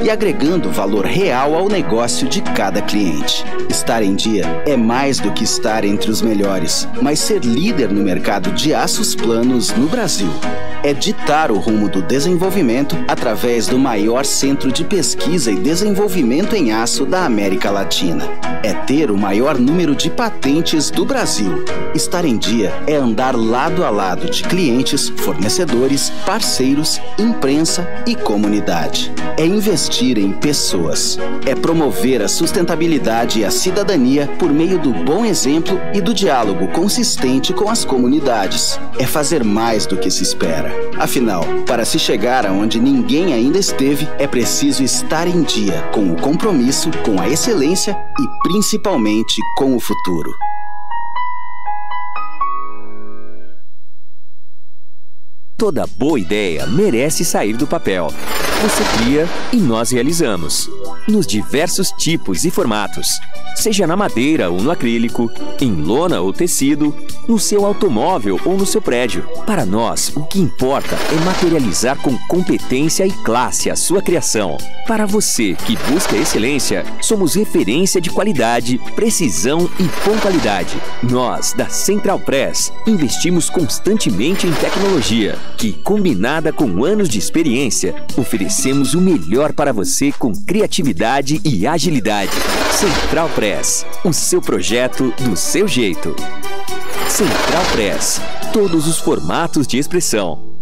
e agregando valor real ao negócio de cada cliente. Estar em dia é mais do que estar entre os melhores, mas ser líder no mercado de aços planos no Brasil. É ditar o rumo do desenvolvimento através do maior centro de pesquisa e desenvolvimento em aço da América Latina. É ter o maior número de patentes do Brasil. Estar em dia é andar lado a lado de clientes, fornecedores, parceiros, imprensa e comunidade. É investir em pessoas. É promover a sustentabilidade e a cidadania por meio do bom exemplo e do diálogo consistente com as comunidades. É fazer mais do que se espera. Afinal, para se chegar aonde ninguém ainda esteve, é preciso estar em dia com o compromisso, com a excelência e principalmente com o futuro. Toda boa ideia merece sair do papel. Você cria e nós realizamos. Nos diversos tipos e formatos. Seja na madeira ou no acrílico, em lona ou tecido, no seu automóvel ou no seu prédio. Para nós, o que importa é materializar com competência e classe a sua criação. Para você que busca excelência, somos referência de qualidade, precisão e pontualidade. Nós, da Central Press, investimos constantemente em tecnologia, que, combinada com anos de experiência, oferecemos o melhor para você com criatividade e agilidade. Central Press, o seu projeto do seu jeito. Central Press, todos os formatos de expressão.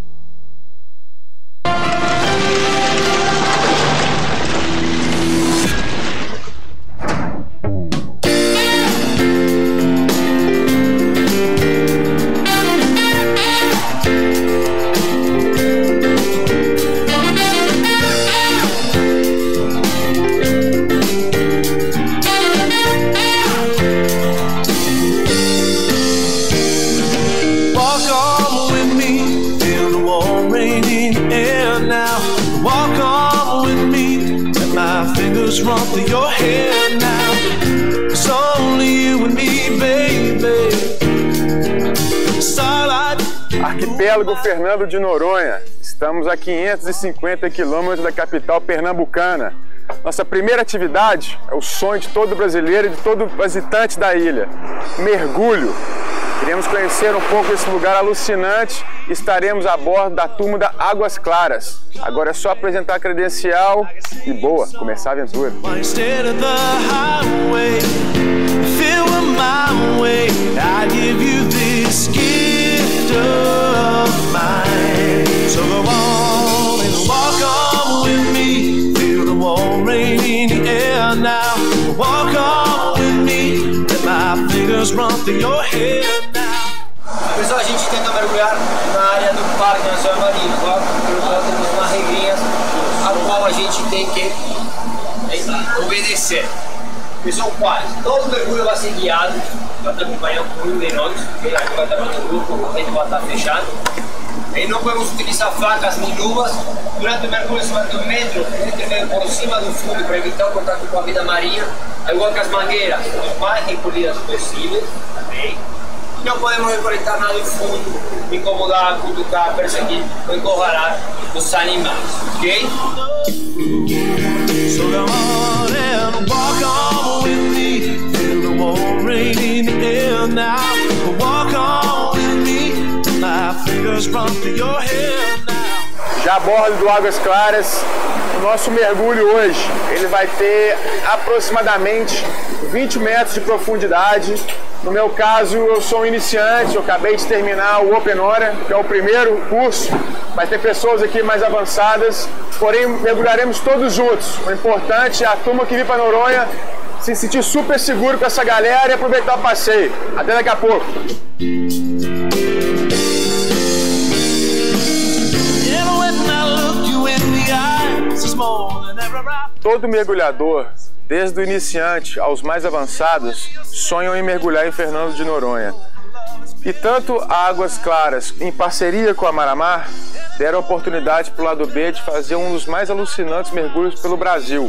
Arquipélago Fernando de Noronha. Estamos a 550 quilômetros da capital pernambucana. Nossa primeira atividade é o sonho de todo brasileiro e de todo visitante da ilha: mergulho. Queremos conhecer um pouco desse lugar alucinante e estaremos a bordo da turma da Águas Claras. Agora é só apresentar a credencial e boa, começar a aventura. Pessoal, a gente tenta mergulhar na área do Parque Nacional Marinho. Temos umas regrinhas a qual a gente tem que obedecer. Pessoal, quase todo mergulho vai ser guiado, vai estar acompanhado por um de nós, que aqui vai estar no grupo, a gente vai estar fechado. E não podemos utilizar facas nem luvas. Durante o mergulho, acima de 1 metro, a gente vem por cima do fundo para evitar o contato com a vida marinha. Igual que as mangueiras, os mais recolhidas possíveis, também. Não podemos recolher nada do fundo, incomodar, cutucar, perseguir ou encurralar os animais, ok? So come on and walk on with me, feel the warm rain in the air now. Walk on with me, my fingers run through your hair now. Já a bordo do Águas Claras, o nosso mergulho hoje, ele vai ter aproximadamente 20 metros de profundidade. No meu caso, eu sou um iniciante, eu acabei de terminar o Open Hora, que é o primeiro curso, mas tem pessoas aqui mais avançadas, porém mergulharemos todos juntos. O importante é a turma que vir para Noronha se sentir super seguro com essa galera e aproveitar o passeio. Até daqui a pouco! Todo mergulhador, desde o iniciante aos mais avançados, sonham em mergulhar em Fernando de Noronha. E tanto a Águas Claras, em parceria com a Maramar, deram a oportunidade para o lado B de fazer um dos mais alucinantes mergulhos pelo Brasil,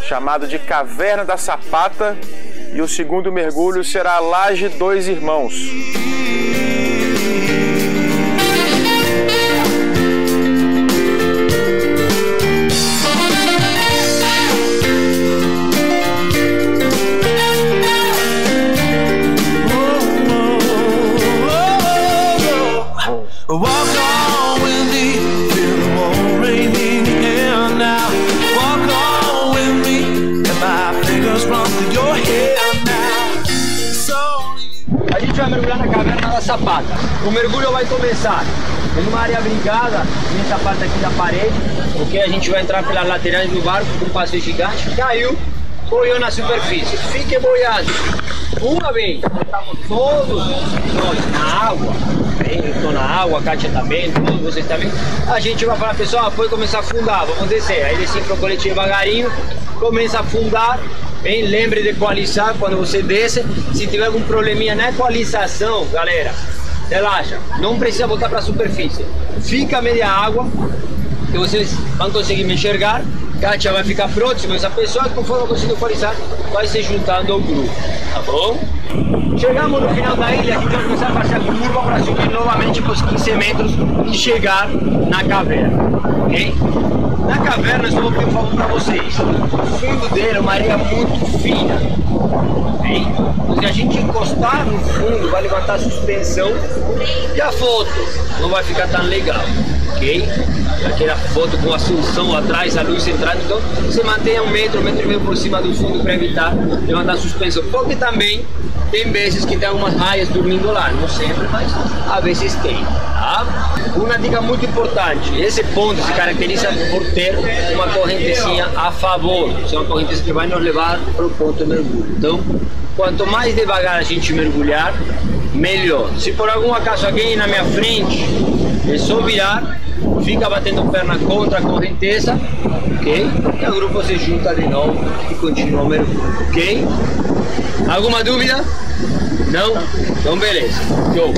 chamado de Caverna da Sapata, e o segundo mergulho será a Laje Dois Irmãos. sapata. O mergulho vai começar em uma área brincada, nessa parte aqui da parede, porque a gente vai entrar pelas laterais do barco com um passeio gigante. Caiu, boiou na superfície. Fique boiando. Uma vez, estamos todos nós na água. Eu estou na água, a Kátia também, todos vocês também. A gente vai falar, pessoal, pode começar a afundar, vamos descer. Aí descer para o colete devagarinho, começa a afundar. Bem, lembre de equalizar quando você desce. Se tiver algum probleminha na equalização, galera, relaxa, não precisa voltar para a superfície. Fica a meia água, que vocês vão conseguir me enxergar. Kátia vai ficar próxima, essa pessoa, conforme eu consigo equalizar, vai se juntando ao grupo, tá bom? Chegamos no final da ilha, aqui vamos começar a fazer a curva para subir novamente para os 15 metros e chegar na caverna, ok? Na caverna, estou falando para vocês, o fundo dele é uma areia muito fina, ok? Então, se a gente encostar no fundo, vai levantar a suspensão e a foto não vai ficar tão legal, ok? Aquela foto com a ascensão atrás, a luz entrando, então você mantenha 1 metro, 1,5 metros por cima do fundo para evitar levantar a suspensão, porque também tem vezes que tem algumas raias dormindo lá, não sempre, mas às vezes tem, tá? Uma dica muito importante, esse ponto se caracteriza por ter uma correntezinha a favor, é uma correnteza que vai nos levar para o ponto de mergulho. Então, quanto mais devagar a gente mergulhar, melhor. Se por algum acaso alguém na minha frente, é só virar, fica batendo perna contra a correnteza, ok? E o grupo se junta de novo e continua o mergulho, ok? Alguma dúvida? Não? Então beleza, show!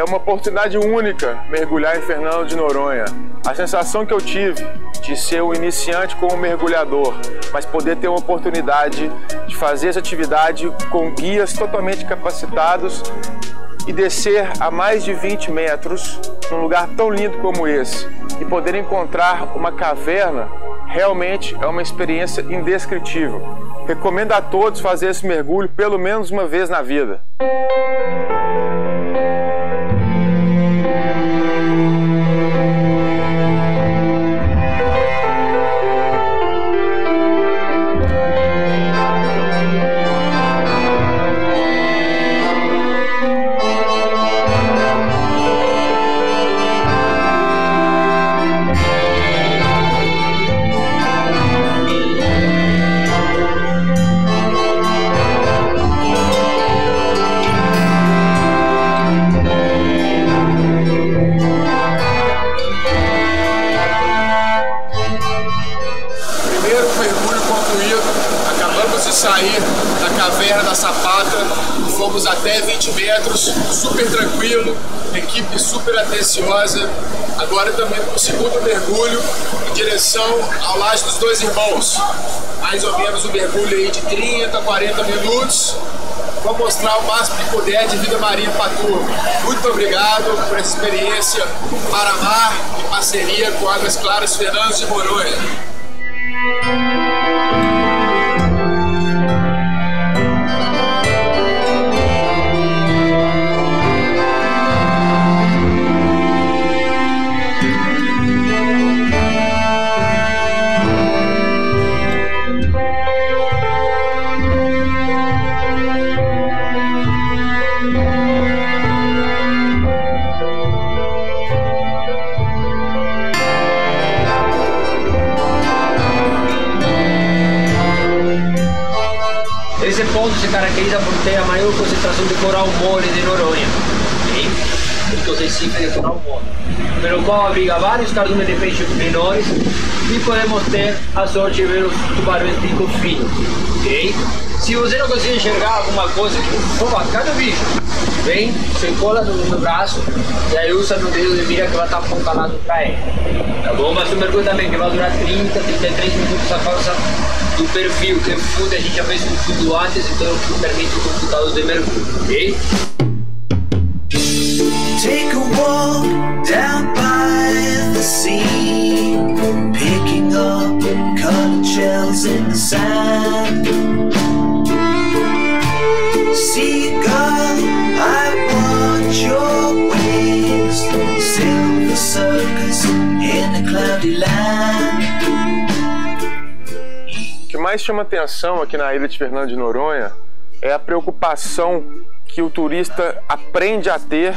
uma oportunidade única mergulhar em Fernando de Noronha. A sensação que eu tive de ser um iniciante como mergulhador, mas poder ter uma oportunidade de fazer essa atividade com guias totalmente capacitados e descer a mais de 20 metros num lugar tão lindo como esse e poder encontrar uma caverna, realmente é uma experiência indescritível. Recomendo a todos fazer esse mergulho pelo menos uma vez na vida. Sair da caverna da Sapata, fomos até 20 metros, super tranquilo, equipe super atenciosa. Agora também no segundo mergulho em direção ao Laje dos Dois Irmãos. Mais ou menos um mergulho aí de 30 a 40 minutos. Vou mostrar o máximo que puder de vida marinha para a turma. Muito obrigado por essa experiência para mar e parceria com Águas Claras Fernando de Noronha. Esse ponto se caracteriza por ter a maior concentração de coral mole de Noronha, okay? Estos recifes de coral mole, pelo qual abriga vários cardumes de peixes menores e podemos ter a sorte de ver os tubarões pico finos, ok? Se você não conseguir enxergar alguma coisa, opa, cadê o bicho? Vem, se encola no braço e aí usa no dedo de mira que vai estar apontalado para ele, tá bom? Mas o mergulho também que vai durar 30, 33 minutos a causa do perfil que fundo, a gente já fez um fundo antes, então eu permite o computador de mergulho, ok? Take a walk down by the sea, picking up colored shells in the sand. Seagull, I want your wings, silver circus in a cloudy land. O que mais chama atenção aqui na ilha de Fernando de Noronha é a preocupação que o turista aprende a ter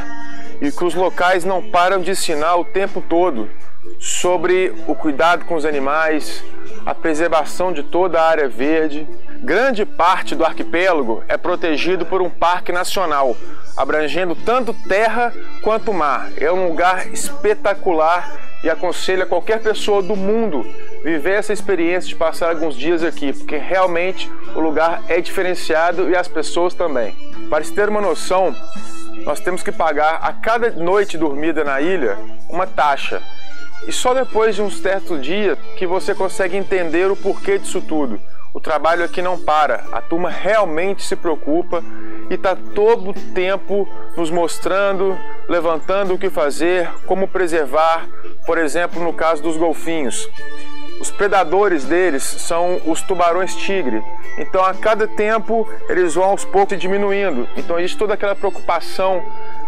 e que os locais não param de ensinar o tempo todo sobre o cuidado com os animais, a preservação de toda a área verde. Grande parte do arquipélago é protegido por um parque nacional, abrangendo tanto terra quanto mar. É um lugar espetacular e aconselho a qualquer pessoa do mundo viver essa experiência de passar alguns dias aqui, porque realmente o lugar é diferenciado e as pessoas também. Para se ter uma noção, nós temos que pagar a cada noite dormida na ilha uma taxa. E só depois de uns certos dias que você consegue entender o porquê disso tudo. O trabalho aqui não para, a turma realmente se preocupa e está todo o tempo nos mostrando, levantando o que fazer, como preservar, por exemplo, no caso dos golfinhos. Os predadores deles são os tubarões-tigre, então a cada tempo eles vão aos poucos diminuindo. Então existe toda aquela preocupação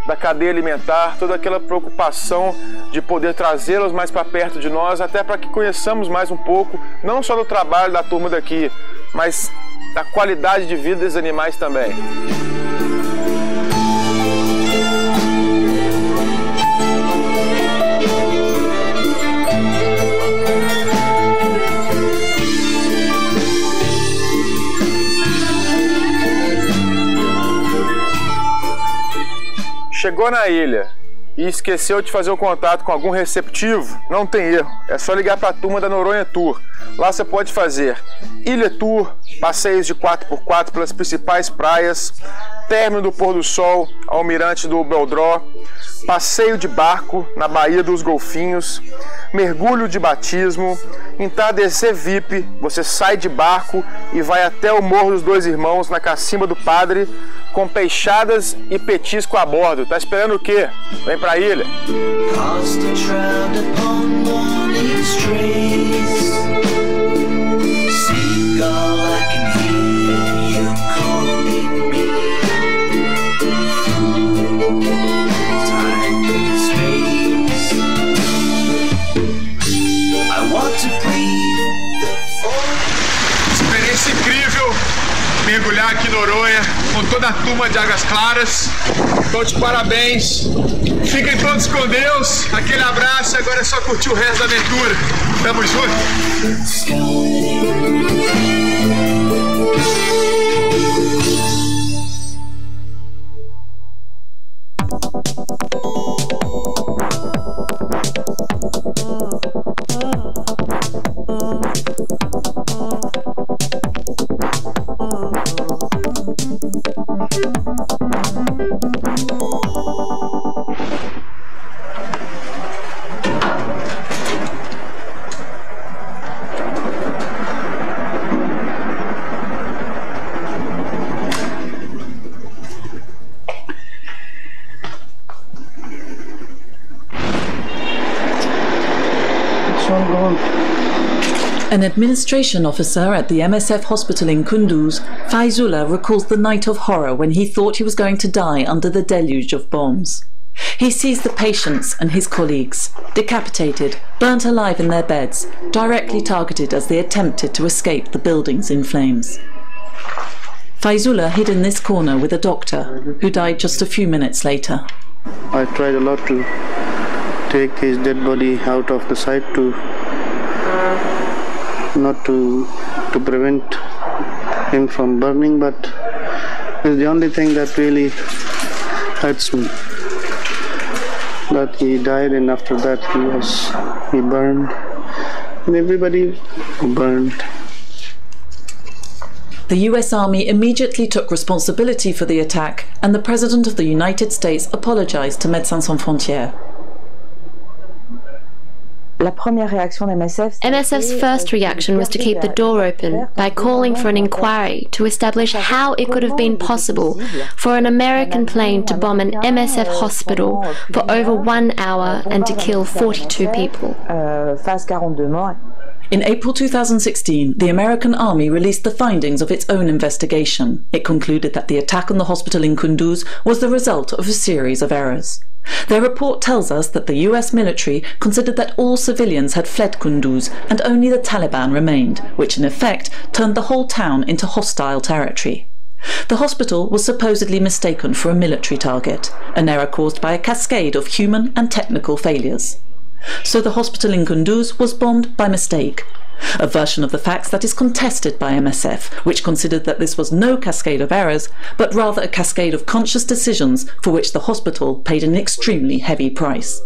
da cadeia alimentar, toda aquela preocupação de poder trazê-los mais para perto de nós, até para que conheçamos mais um pouco, não só do trabalho da turma daqui, mas da qualidade de vida dos animais também. Chegou na ilha e esqueceu de fazer o contato com algum receptivo? Não tem erro, é só ligar para a turma da Noronha Tour. Lá você pode fazer ilha tour, passeios de 4x4 pelas principais praias, término do pôr do sol, almirante do Beldró, passeio de barco na Baía dos Golfinhos, mergulho de batismo, entardecer VIP, você sai de barco e vai até o Morro dos Dois Irmãos, na Cacimba do Padre, com peixadas e petisco a bordo. Tá esperando o quê? Vem pra ilha. Experiência incrível mergulhar aqui no Noronha com toda a turma de Águas Claras. Então, de parabéns. Fiquem todos com Deus. Aquele abraço. Agora é só curtir o resto da aventura. Tamo junto. An administration officer at the MSF hospital in Kunduz, Faizullah, recalls the night of horror when he thought he was going to die under the deluge of bombs. He sees the patients and his colleagues, decapitated, burnt alive in their beds, directly targeted as they attempted to escape the buildings in flames. Faizullah hid in this corner with a doctor, who died just a few minutes later. I tried a lot to take his dead body out of the site not to prevent him from burning, but it's the only thing that really hurts me, that he died and after that he burned, and everybody burned. The US Army immediately took responsibility for the attack, and the President of the United States apologized to Médecins Sans Frontières. MSF's first reaction was to keep the door open by calling for an inquiry to establish how it could have been possible for an American plane to bomb an MSF hospital for over 1 hour and to kill 42 people. In April 2016, the American Army released the findings of its own investigation. It concluded that the attack on the hospital in Kunduz was the result of a series of errors. Their report tells us that the US military considered that all civilians had fled Kunduz and only the Taliban remained, which in effect turned the whole town into hostile territory. The hospital was supposedly mistaken for a military target, an error caused by a cascade of human and technical failures. So the hospital in Kunduz was bombed by mistake, a version of the facts that is contested by MSF, which considered that this was no cascade of errors, but rather a cascade of conscious decisions for which the hospital paid an extremely heavy price.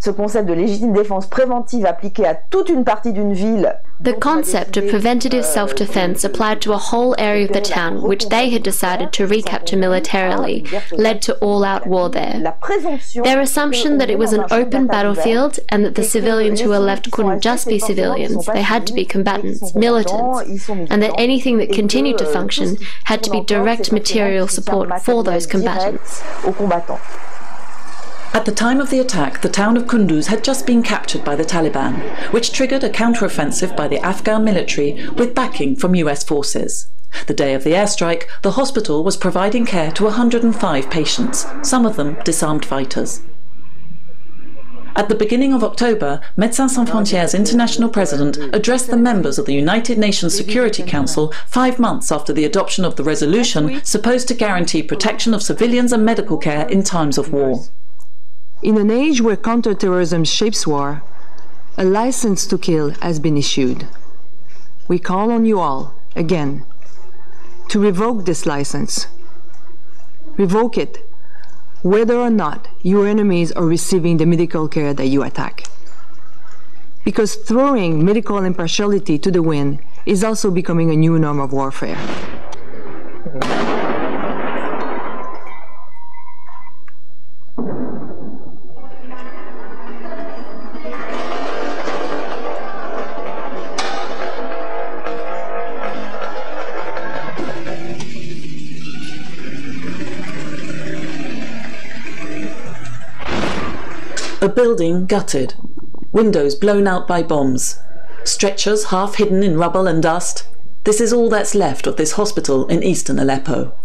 Ce concept de légitime défense préventive appliqué à toute une partie d'une ville. The concept of preventative self-defense applied to a whole area of the town, which they had decided to recapture militarily, led to all-out war there. Their assumption that it was an open battlefield and that the civilians who were left couldn't just be civilians, they had to be combatants, militants, and that anything that continued to function had to be direct material support for those combatants. At the time of the attack, the town of Kunduz had just been captured by the Taliban, which triggered a counter-offensive by the Afghan military with backing from US forces. The day of the airstrike, the hospital was providing care to 105 patients, some of them disarmed fighters. At the beginning of October, Médecins Sans Frontières' international president addressed the members of the United Nations Security Council 5 months after the adoption of the resolution supposed to guarantee protection of civilians and medical care in times of war. In an age where counterterrorism shapes war, a license to kill has been issued. We call on you all, again, to revoke this license. Revoke it, whether or not your enemies are receiving the medical care that you attack. Because throwing medical impartiality to the wind is also becoming a new norm of warfare. A building gutted, windows blown out by bombs, stretchers half hidden in rubble and dust. This is all that's left of this hospital in eastern Aleppo.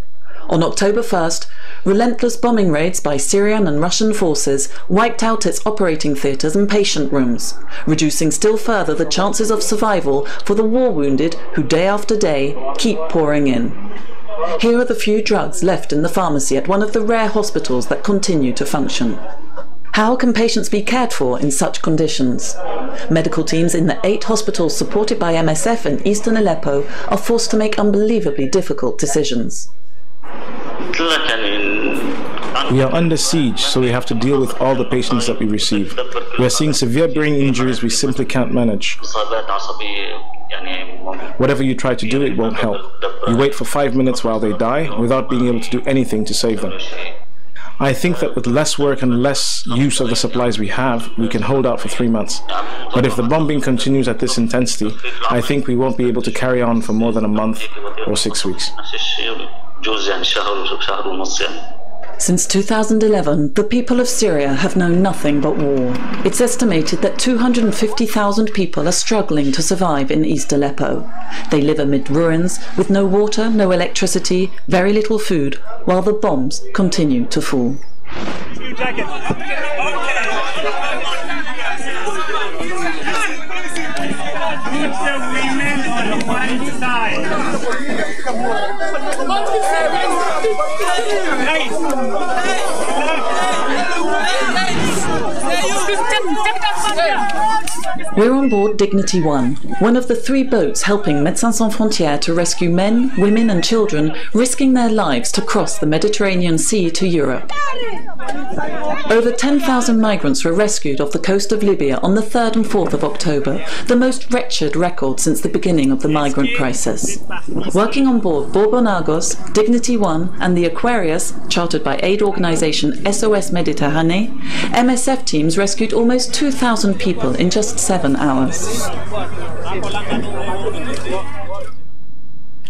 On October 1st, relentless bombing raids by Syrian and Russian forces wiped out its operating theatres and patient rooms, reducing still further the chances of survival for the war-wounded who day after day keep pouring in. Here are the few drugs left in the pharmacy at one of the rare hospitals that continue to function. How can patients be cared for in such conditions? Medical teams in the 8 hospitals supported by MSF in eastern Aleppo are forced to make unbelievably difficult decisions. We are under siege, so we have to deal with all the patients that we receive. We are seeing severe brain injuries we simply can't manage. Whatever you try to do, it won't help. You wait for 5 minutes while they die, without being able to do anything to save them. I think that with less work and less use of the supplies we have, we can hold out for 3 months. But if the bombing continues at this intensity, I think we won't be able to carry on for more than a month or 6 weeks. Since 2011, the people of Syria have known nothing but war. It's estimated that 250,000 people are struggling to survive in East Aleppo. They live amid ruins, with no water, no electricity, very little food, while the bombs continue to fall. We're on board Dignity 1, one of the 3 boats helping Médecins Sans Frontières to rescue men, women and children risking their lives to cross the Mediterranean Sea to Europe. Over 10,000 migrants were rescued off the coast of Libya on the 3rd and 4th of October, the most wretched record since the beginning of the migrant crisis. Working on board Bourbonagos, Dignity 1 and the Aquarius, chartered by aid organisation SOS Méditerranée, MSF teams rescued almost 2,000 people in just 7 hours.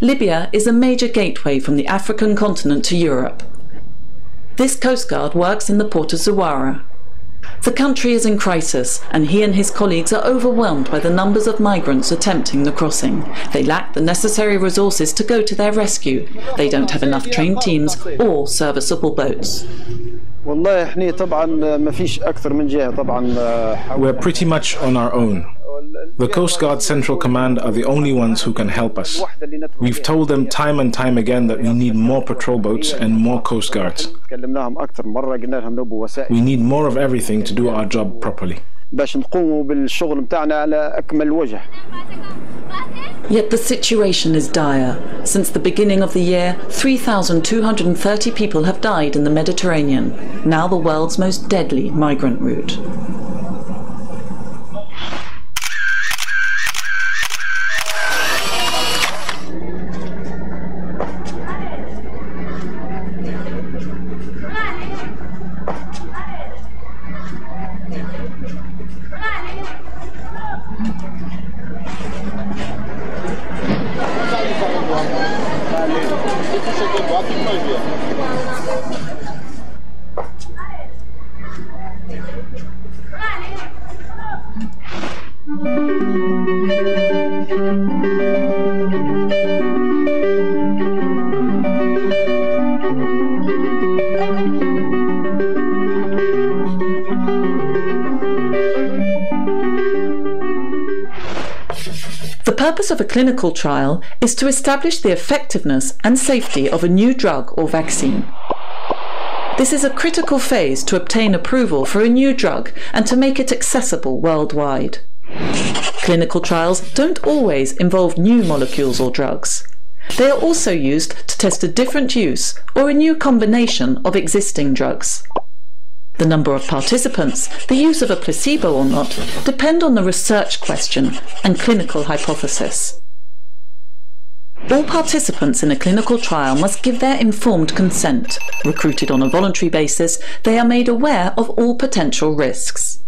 Libya is a major gateway from the African continent to Europe. This Coast Guard works in the port of Zawara. The country is in crisis, and he and his colleagues are overwhelmed by the numbers of migrants attempting the crossing. They lack the necessary resources to go to their rescue. They don't have enough trained teams or serviceable boats. We're pretty much on our own. The Coast Guard Central Command are the only ones who can help us. We've told them time and time again that we need more patrol boats and more Coast Guards. We need more of everything to do our job properly. Yet the situation is dire. Since the beginning of the year, 3,230 people have died in the Mediterranean, now the world's most deadly migrant route. The purpose of a clinical trial is to establish the effectiveness and safety of a new drug or vaccine. This is a critical phase to obtain approval for a new drug and to make it accessible worldwide. Clinical trials don't always involve new molecules or drugs. They are also used to test a different use or a new combination of existing drugs. The number of participants, the use of a placebo or not, depend on the research question and clinical hypothesis. All participants in a clinical trial must give their informed consent. Recruited on a voluntary basis, they are made aware of all potential risks.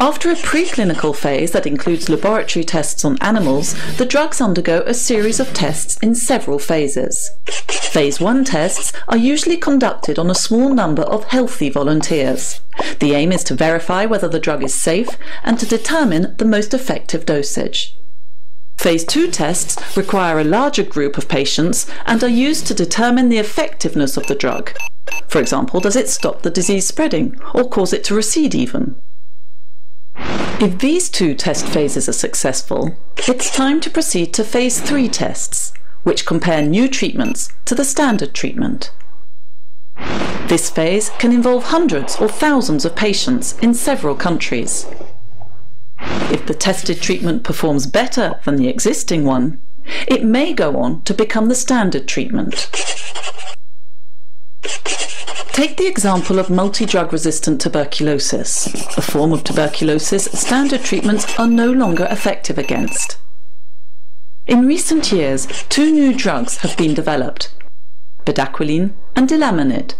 After a preclinical phase that includes laboratory tests on animals, the drugs undergo a series of tests in several phases. Phase 1 tests are usually conducted on a small number of healthy volunteers. The aim is to verify whether the drug is safe and to determine the most effective dosage. Phase 2 tests require a larger group of patients and are used to determine the effectiveness of the drug. For example, does it stop the disease spreading or cause it to recede even? If these 2 test phases are successful, it's time to proceed to Phase 3 tests, which compare new treatments to the standard treatment. This phase can involve hundreds or thousands of patients in several countries. If the tested treatment performs better than the existing one, it may go on to become the standard treatment. Take the example of multi-drug resistant tuberculosis, a form of tuberculosis standard treatments are no longer effective against. In recent years, 2 new drugs have been developed, bedaquiline and dilamanid.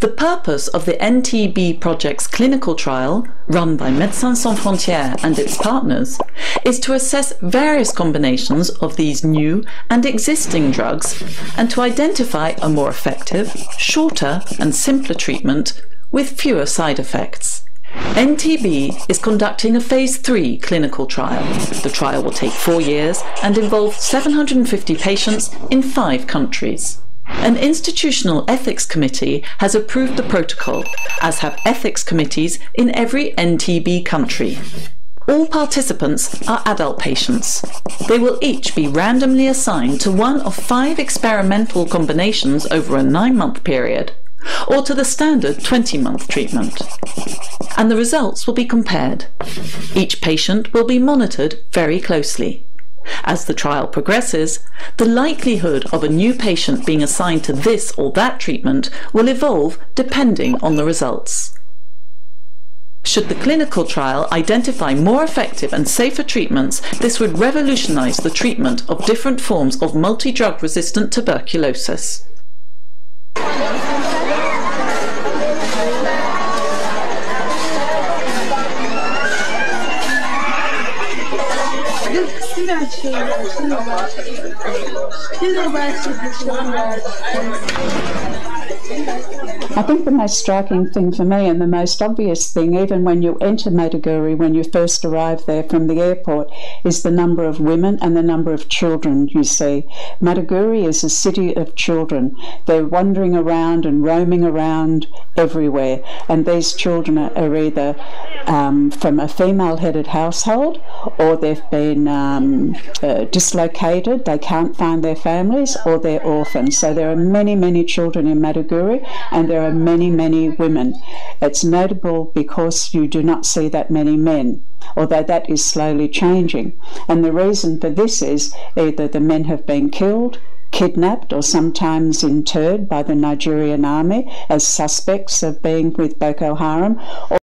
The purpose of the NTB project's clinical trial, run by Médecins Sans Frontières and its partners, is to assess various combinations of these new and existing drugs and to identify a more effective, shorter and simpler treatment with fewer side effects. NTB is conducting a Phase 3 clinical trial. The trial will take 4 years and involve 750 patients in 5 countries. An institutional ethics committee has approved the protocol, as have ethics committees in every NTB country. All participants are adult patients. They will each be randomly assigned to one of 5 experimental combinations over a 9-month period, or to the standard 20-month treatment. And the results will be compared. Each patient will be monitored very closely. As the trial progresses, the likelihood of a new patient being assigned to this or that treatment will evolve depending on the results. Should the clinical trial identify more effective and safer treatments, this would revolutionize the treatment of different forms of multi-drug resistant tuberculosis. I think the most striking thing for me, and the most obvious thing, even when you enter Maiduguri, when you first arrive there from the airport, is the number of women and the number of children you see. Maiduguri is a city of children. They're wandering around and roaming around everywhere, and these children are either from a female-headed household, or they've been dislocated, they can't find their families, or they're orphans. So there are many, many children in Maiduguri, and there are many, many women. It's notable because you do not see that many men, although that is slowly changing. And the reason for this is either the men have been killed, kidnapped, or sometimes interred by the Nigerian army as suspects of being with Boko Haram,